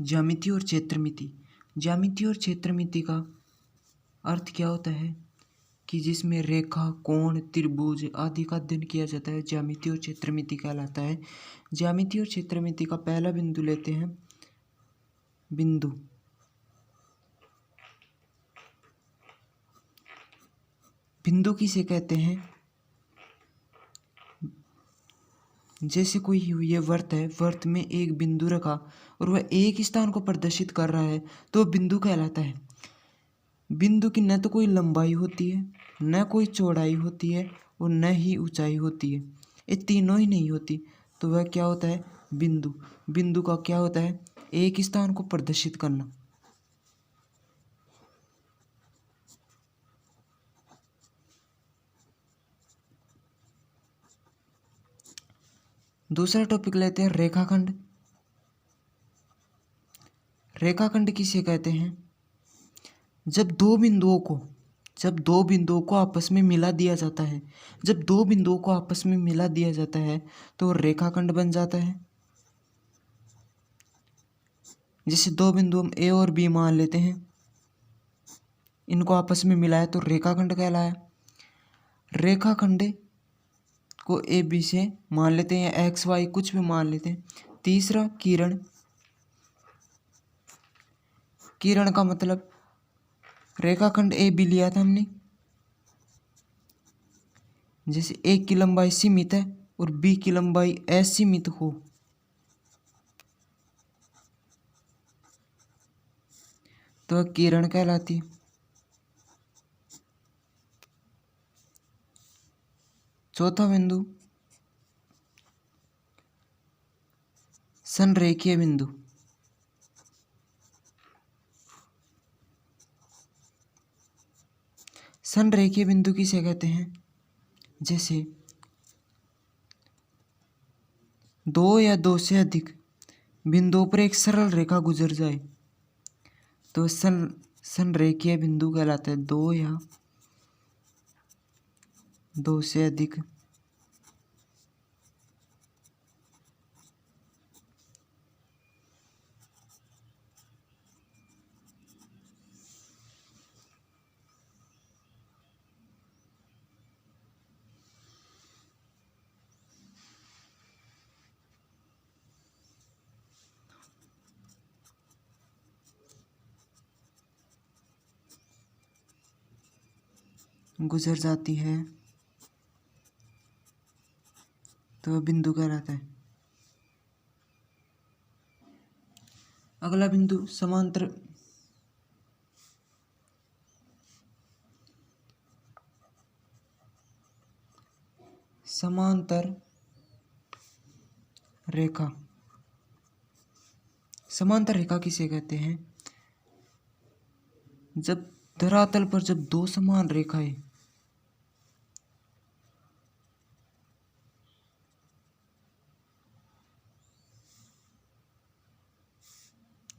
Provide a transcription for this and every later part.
ज्यामिति और क्षेत्रमिति। ज्यामिति और क्षेत्रमिति का अर्थ क्या होता है कि जिसमें रेखा, कोण, त्रिभुज आदि का अध्ययन किया जाता है, ज्यामिति और क्षेत्रमिति कहलाता है। ज्यामिति और क्षेत्रमिति का पहला बिंदु लेते हैं। बिंदु बिंदु किसे कहते हैं? जैसे कोई ये वर्त है, वर्त में एक बिंदु रखा और वह एक स्थान को प्रदर्शित कर रहा है तो बिंदु कहलाता है। बिंदु की न तो कोई लंबाई होती है, न कोई चौड़ाई होती है और न ही ऊंचाई होती है। ये तीनों ही नहीं होती तो वह क्या होता है? बिंदु। बिंदु का क्या होता है? एक स्थान को प्रदर्शित करना। दूसरा टॉपिक लेते हैं रेखाखंड। रेखाखंड किसे कहते हैं? जब दो बिंदुओं को आपस में मिला दिया जाता है, जब दो बिंदुओं को आपस में मिला दिया जाता है तो रेखाखंड बन जाता है। जैसे दो बिंदु हम ए और बी मान लेते हैं, इनको आपस में मिलाया तो रेखाखंड कहलाया। रेखाखंड को ए बी से मान लेते हैं या एक्स वाई कुछ भी मान लेते हैं। तीसरा किरण। किरण का मतलब रेखाखंड ए बी लिया था हमने, जैसे ए की लंबाई सीमित है और बी की लंबाई असीमित हो तो वह किरण कहलाती है। चौथा बिंदु संरेखीय बिंदु। संरेखीय बिंदु किसे कहते हैं? जैसे दो या दो से अधिक बिंदुओं पर एक सरल रेखा गुजर जाए तो संरेखीय बिंदु कहलाता है। दो या दो से अधिक गुजर जाती है तो वह बिंदु कहलाता है। अगला बिंदु समांतर। समांतर रेखा। समांतर रेखा किसे कहते हैं? जब धरातल पर जब दो समान रेखाएं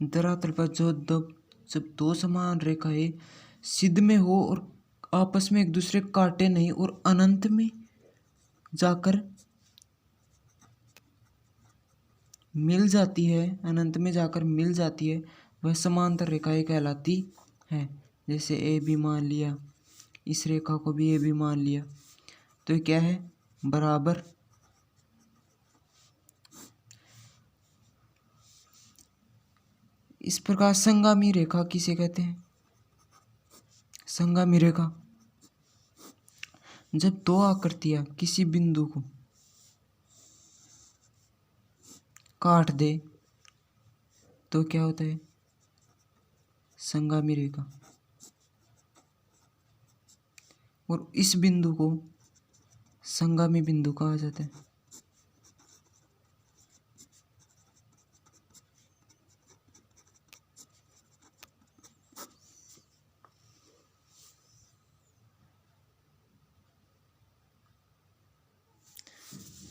धरातल पर जब दो समान रेखाएं सिद्ध में हो और आपस में एक दूसरे काटे नहीं और अनंत में जाकर मिल जाती है, अनंत में जाकर मिल जाती है, वह समांतर रेखाएं कहलाती है। जैसे ए बी मान लिया, इस रेखा को भी ए बी मान लिया तो ये क्या है? बराबर। इस प्रकार संगामी रेखा किसे कहते हैं? संगामी रेखा जब दो आकृतियां किसी बिंदु को काट दे तो क्या होता है? संगामी रेखा। और इस बिंदु को संगामी बिंदु कहा जाता है।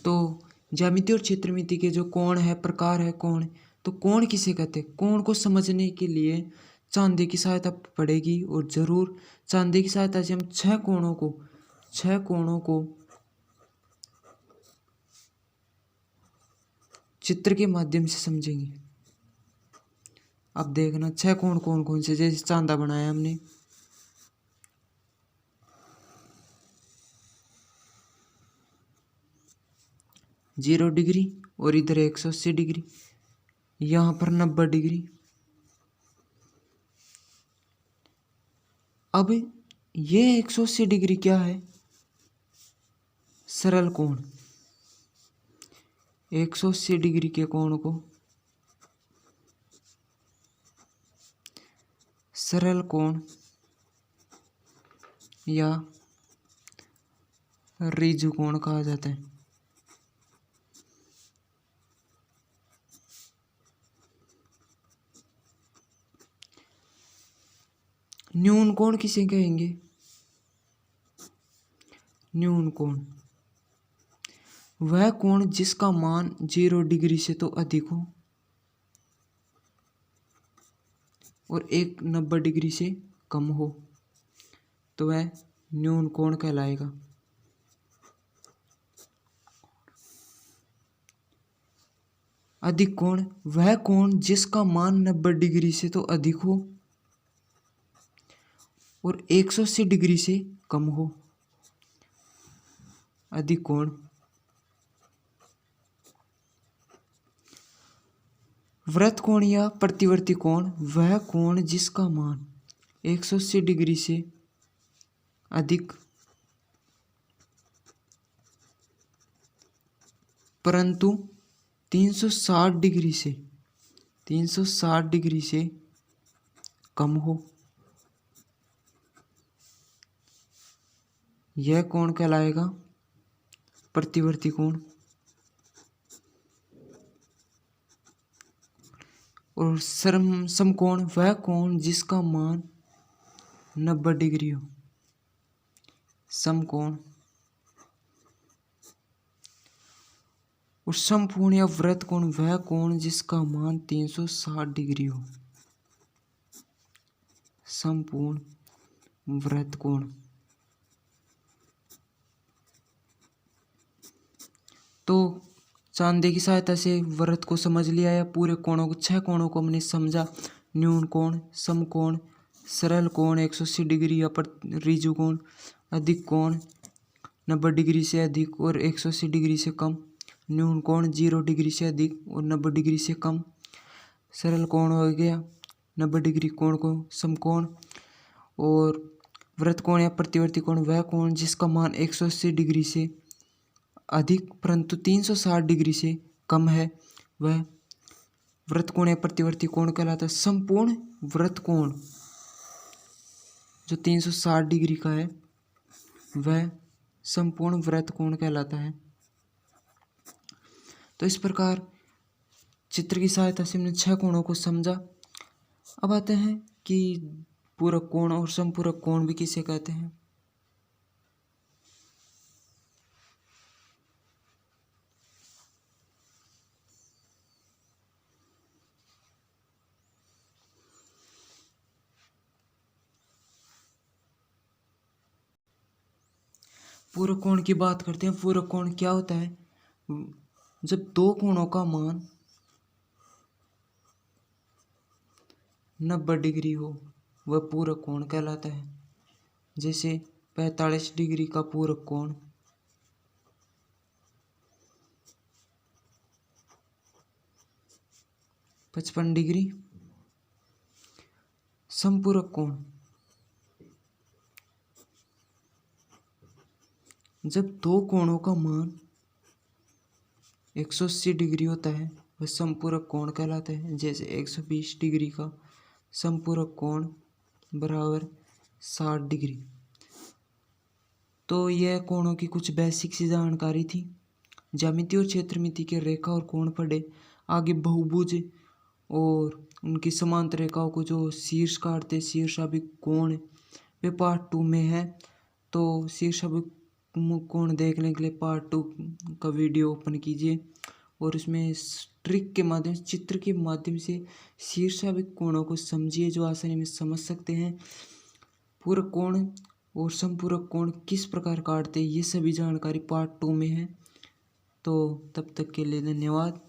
तो ज्यामिति और क्षेत्रमिति के जो कोण है, प्रकार है कोण, तो कोण किसे कहते हैं? कोण को समझने के लिए चांदी की सहायता पड़ेगी और जरूर चांदी की सहायता से हम छह कोणों को चित्र के माध्यम से समझेंगे। अब देखना 6 कोण कौन कौन से, जैसे चांदा बनाया हमने, जीरो डिग्री और इधर 180 डिग्री, यहाँ पर 90 डिग्री। अब ये 180 डिग्री क्या है? सरल कोण। 180 डिग्री के कोण को सरल कोण या रिजु कोण कहा जाता है। न्यून कोण किसे कहेंगे? न्यून कोण वह कोण जिसका मान 0 डिग्री से तो अधिक हो और 90 डिग्री से कम हो, तो वह न्यून कोण कहलाएगा। अधिक कोण वह कोण जिसका मान 90 डिग्री से तो अधिक हो और 180 डिग्री से कम हो। अधिक कोण। वृत्त कोण या प्रतिवर्ती कोण वह कोण जिसका मान 180 डिग्री से अधिक परंतु 360 डिग्री से कम हो, यह कोण कहलाएगा प्रतिवर्ती कोण। और समकोण वह कोण जिसका मान 90 डिग्री हो। समकोण। और समपूर्ण या वृत्त कोण वह कोण जिसका मान 360 डिग्री हो। संपूर्ण वृत्त कोण। तो चांदे की सहायता से वृत्त को समझ लिया या पूरे कोणों को, 6 कोणों को हमने समझा। न्यून कोण, समकोण, सरल कोण 180 डिग्री या रिजु कोण, अधिक कोण 90 डिग्री से अधिक और 180 डिग्री से कम, न्यून कोण 0 डिग्री से अधिक और 90 डिग्री से कम, सरल कोण हो गया 90 डिग्री कोण को समकोण, और वृत्त कोण या प्रतिवर्ती कोण वह कोण जिसका मान 180 डिग्री से अधिक परंतु 360 डिग्री से कम है, वह वृत्त कोण या प्रतिवर्ती कोण कहलाता है। संपूर्ण वृत्त कोण जो 360 डिग्री का है वह संपूर्ण वृत्त कोण कहलाता है। तो इस प्रकार चित्र की सहायता से हमने 6 कोणों को समझा। अब आते हैं कि पूरक कोण और समपूरक कोण भी किसे कहते हैं। पूरक कोण की बात करते हैं। पूरक कोण क्या होता है? जब दो कोणों का मान 90 डिग्री हो वह पूरक कोण कहलाता है। जैसे 45 डिग्री का पूरक कोण, 55 डिग्री। समपूरक कोण जब दो कोणों का मान 180 डिग्री होता है वह समपूरक कोण कहलाता है। जैसे 120 डिग्री का समपूरक कोण बराबर 60 डिग्री। तो यह कोणों की कुछ बेसिक सी जानकारी थी। ज्यामिति और क्षेत्रमिति के रेखा और कोण पढ़े। आगे बहुभुज और उनकी समांतर रेखाओं को जो शीर्ष काटते शीर्षाभिमुख कोण वे पार्ट 2 में है। तो शीर्षाभिमुख कोण देखने के लिए पार्ट 2 का वीडियो ओपन कीजिए और उसमें ट्रिक के माध्यम से, चित्र के माध्यम से शीर्षाभिमुख कोणों को समझिए जो आसानी में समझ सकते हैं। पूरक कोण और समपूरक कोण किस प्रकार काटते हैं ये सभी जानकारी पार्ट 2 में है। तो तब तक के लिए धन्यवाद।